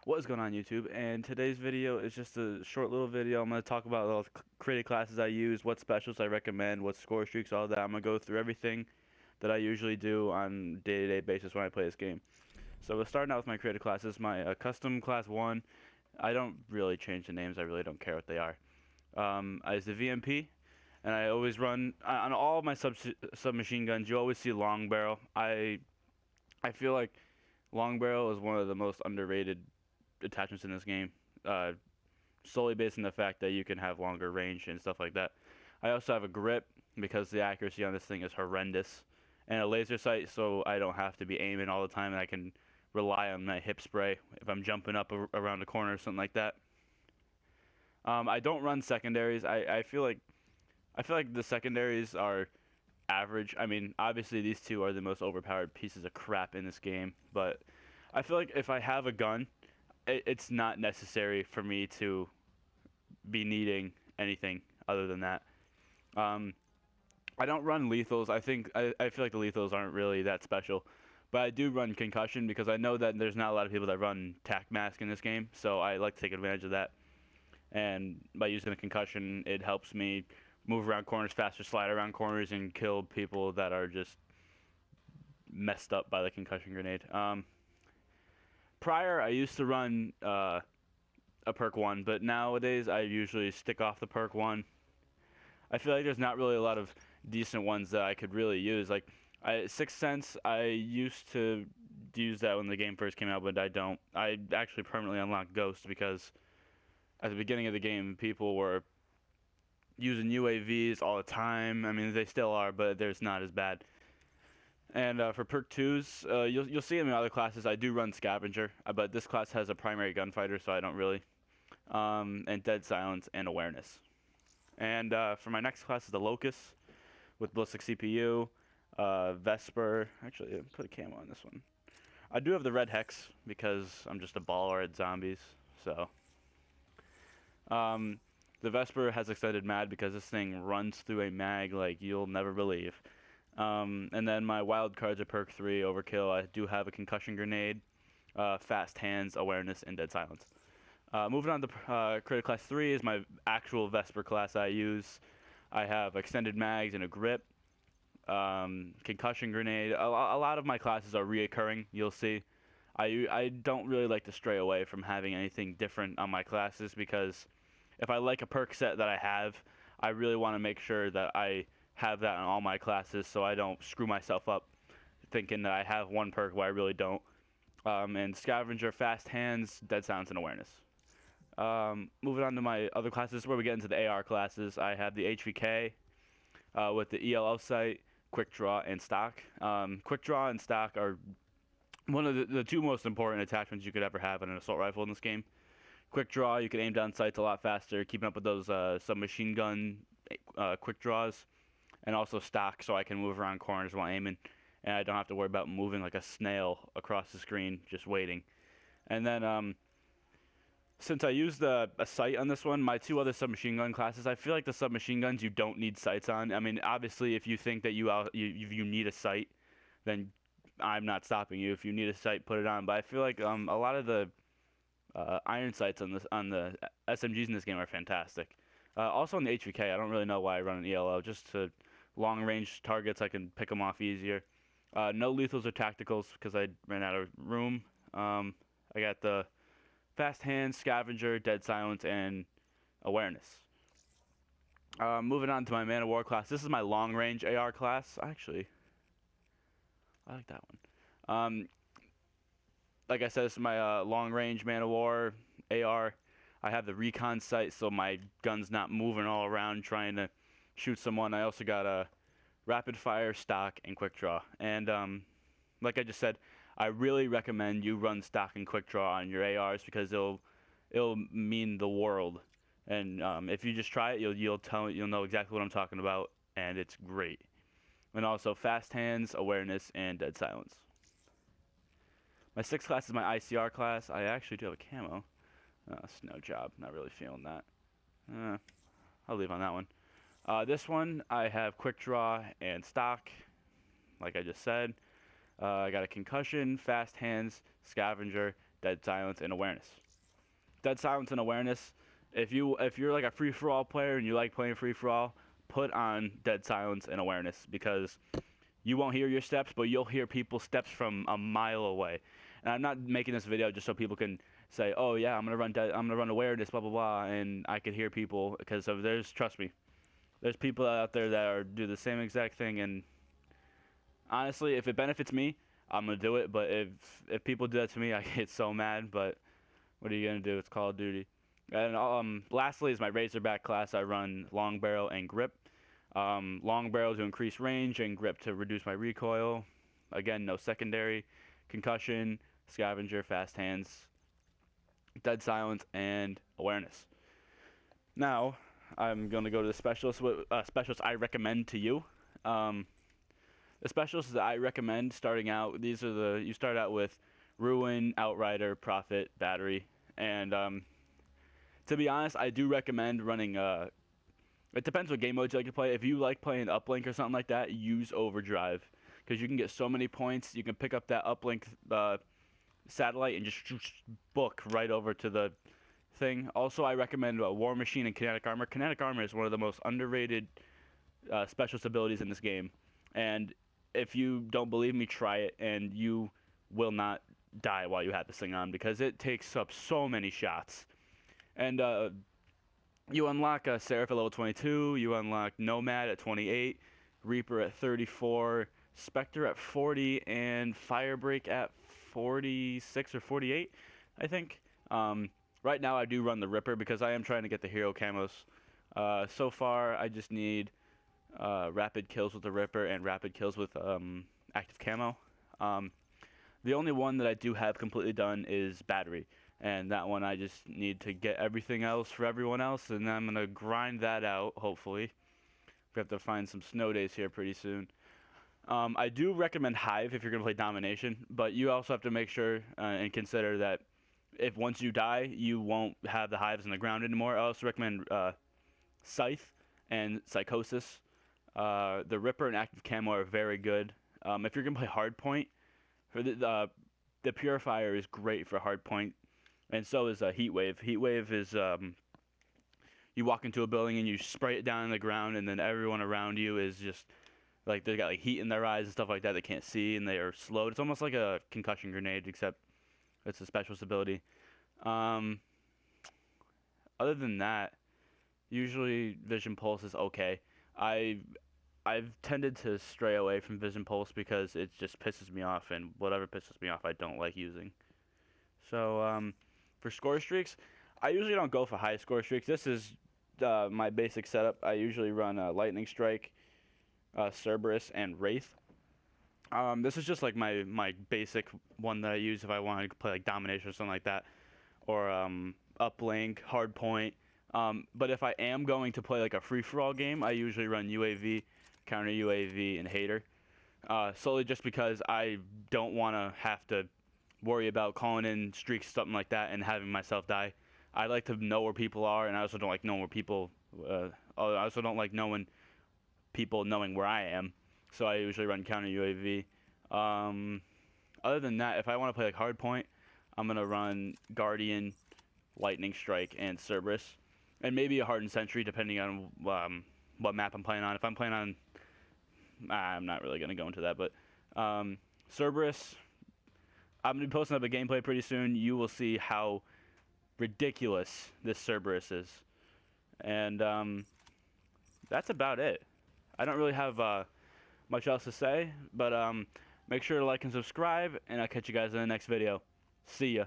What is going on YouTube? And today's video is just a short little video. I'm going to talk about all the created classes I use, what specials I recommend, what score streaks, all that. I'm going to go through everything that I usually do on day-to-day basis when I play this game. So we're starting out with my created classes. My custom class 1, I don't really change the names. I really don't care what they are. Is the VMP, and I always run on all of my submachine guns. You always see long barrel. I feel like long barrel is one of the most underrated attachments in this game, solely based on the fact that you can have longer range and stuff like that. I also have a grip because the accuracy on this thing is horrendous, and a laser sight so I don't have to be aiming all the time and I can rely on my hip spray if I'm jumping up around a corner or something like that. I don't run secondaries. I feel like the secondaries are average. I mean, obviously these two are the most overpowered pieces of crap in this game, but I feel like if I have a gun, it's not necessary for me to be needing anything other than that. I don't run lethals. I feel like the lethals aren't really that special, but I do run concussion because I know that there's not a lot of people that run tac mask in this game, so I like to take advantage of that. And by using the concussion, it helps me move around corners faster, slide around corners, and kill people that are just messed up by the concussion grenade. Prior, I used to run a perk 1, but nowadays I usually stick off the perk 1. I feel like there's not really a lot of decent ones that I could really use. Like, Sixth Sense, I used to use that when the game first came out, but I don't. I actually permanently unlocked Ghost because at the beginning of the game, people were using UAVs all the time. I mean, they still are, but there's not as bad. And for perk 2s, you'll see them in other classes. I do run Scavenger, but this class has a primary gunfighter, so I don't really. And Dead Silence and Awareness. And for my next class is the Locust with Ballistic CPU, Vesper. Actually, I'll put a camo on this one. I do have the Red Hex because I'm just a baller at zombies. So the Vesper has extended mag because this thing runs through a mag like you'll never believe. And then my wild cards are perk 3, Overkill. I do have a concussion grenade, fast hands, awareness, and dead silence. Moving on to creative class 3 is my actual Vesper class I use. I have extended mags and a grip, concussion grenade. A lot of my classes are reoccurring, you'll see. I don't really like to stray away from having anything different on my classes because if I like a perk set that I have, I really want to make sure that I have that on all my classes so I don't screw myself up thinking that I have one perk where I really don't. And Scavenger, Fast Hands, Dead Silence, and Awareness. Moving on to my other classes, where we get into the AR classes, I have the HVK with the ELL sight, Quick Draw, and Stock. Quick Draw and Stock are one of the two most important attachments you could ever have in an assault rifle in this game. Quick Draw, you can aim down sights a lot faster, keeping up with those submachine gun quick draws. And also Stock, so I can move around corners while aiming, and I don't have to worry about moving like a snail across the screen, just waiting. And then, since I used a sight on this one, my two other submachine gun classes, I feel like the submachine guns you don't need sights on. I mean, obviously, if you think that you need a sight, then I'm not stopping you. If you need a sight, put it on. But I feel like a lot of the iron sights on the SMGs in this game are fantastic. Also on the HVK, I don't really know why I run an ELO, just to long range targets, I can pick them off easier. No lethals or tacticals because I ran out of room. I got the Fast Hands, Scavenger, Dead Silence, and Awareness. Moving on to my Man of War class. This is my long range AR class. Actually, I like that one. Like I said, this is my long range Man of War AR. I have the recon sight, so my gun's not moving all around trying to shoot someone. I also got a rapid fire, stock, and quick draw. And like I just said, I really recommend you run stock and quick draw on your ARs because it'll mean the world. And if you just try it, you'll know exactly what I'm talking about, and it's great. And also fast hands, awareness, and dead silence. My sixth class is my ICR class. I actually do have a camo. Snow job. Not really feeling that. I'll leave on that one. This one, I have quick draw and stock, like I just said. I got a concussion, fast hands, scavenger, Dead Silence, and Awareness. Dead Silence and Awareness. If you're like a free-for-all player and you like playing free-for-all, put on Dead Silence and Awareness, because you won't hear your steps, but you'll hear people's steps from a mile away. And I'm not making this video just so people can say, "Oh yeah, I'm gonna run Awareness, blah blah blah," and I can hear people, because trust me, there's people out there that do the same exact thing. And honestly, if it benefits me, I'm gonna do it. But if people do that to me, I get so mad. But what are you gonna do? It's Call of Duty. And lastly is my Razorback class. I run long barrel and grip. Long barrel to increase range, and grip to reduce my recoil. Again, no secondary. Concussion, scavenger, fast hands, Dead Silence, and Awareness. Now, I'm going to go to the specialists. Specialists I recommend to you. The specialists that I recommend starting out, you start out with Ruin, Outrider, Prophet, Battery, and to be honest, I do recommend running, it depends what game mode you like to play. If you like playing Uplink or something like that, use Overdrive, because you can get so many points. You can pick up that Uplink satellite and just book right over to the thing. Also, I recommend War Machine and Kinetic Armor. Kinetic Armor is one of the most underrated specialist abilities in this game, and if you don't believe me, try it, and you will not die while you have this thing on, because it takes up so many shots. And you unlock Seraph at level 22, you unlock Nomad at 28, Reaper at 34, Spectre at 40, and Firebreak at 46 or 48, I think. Right now I do run the Ripper because I am trying to get the hero camos. So far I just need rapid kills with the Ripper and rapid kills with active camo. The only one that I do have completely done is Battery, and that one I just need to get everything else for everyone else, and then I'm going to grind that out, hopefully. We have to find some snow days here pretty soon. I do recommend Hive if you're going to play Domination, but you also have to make sure and consider that if once you die, you won't have the hives in the ground anymore. I also recommend Scythe and Psychosis. The Ripper and Active Camo are very good. If you're going to play Hardpoint, the Purifier is great for Hardpoint, and so is Heatwave. Heatwave is you walk into a building and you spray it down on the ground, and then everyone around you is just like they got like heat in their eyes and stuff like that. They can't see and they are slowed. It's almost like a concussion grenade, except it's a specialist ability. Other than that, usually Vision Pulse is okay. I've tended to stray away from Vision Pulse because it just pisses me off, and whatever pisses me off I don't like using. So for score streaks, I usually don't go for high score streaks. This is my basic setup. I usually run Lightning Strike, Cerberus, and Wraith. This is just like my basic one that I use if I want to play like Domination or something like that, or Uplink, Hardpoint. But if I am going to play like a free-for-all game, I usually run UAV, Counter UAV, and Hater. Solely just because I don't want to have to worry about calling in streaks, something like that, and having myself die. I like to know where people are, and I also don't like knowing where people. I also don't like knowing people knowing where I am. So I usually run Counter UAV. Other than that, if I want to play like Hardpoint, I'm gonna run Guardian, Lightning Strike, and Cerberus, and maybe a Hardened Sentry depending on what map I'm playing on. If I'm playing on, I'm not really gonna go into that, but Cerberus, I'm gonna be posting up a gameplay pretty soon. You will see how ridiculous this Cerberus is, and that's about it. I don't really have much else to say, but make sure to like and subscribe, and I'll catch you guys in the next video. See ya.